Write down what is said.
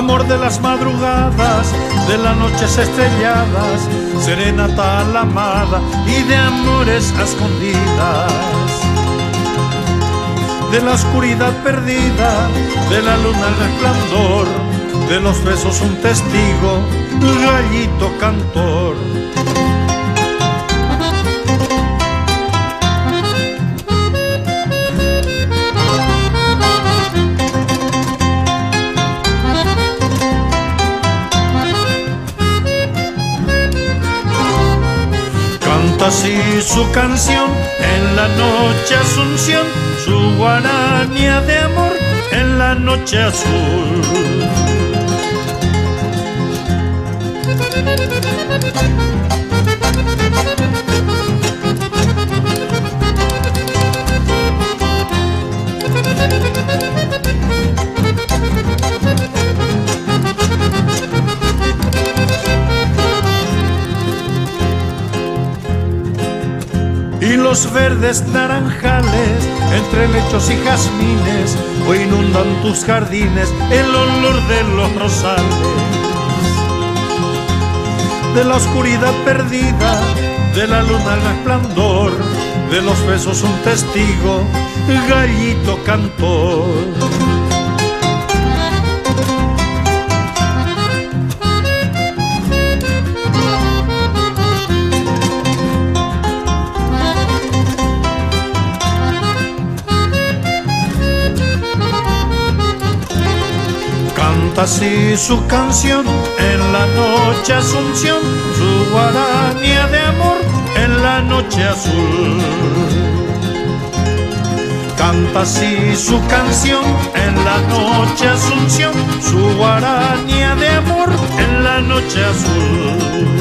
amor de las madrugadas, de las noches estrelladas, serenata a la amada y de amores a escondidas. De la oscuridad perdida, de la luna el resplandor, de los besos un testigo, gallito cantor. Canta así su canción en la noche Asunción, su guaranía de amor en la noche azul. Y los verdes naranjales, entre lechos y jazmines, hoy inundan tus jardines el olor de los rosales. De la oscuridad perdida, de la luna el resplandor, de los besos un testigo, gallito cantor. Canta así su canción en la noche Asunción, su guaranía de amor en la noche azul. Canta así su canción en la noche Asunción, su guaranía de amor en la noche azul.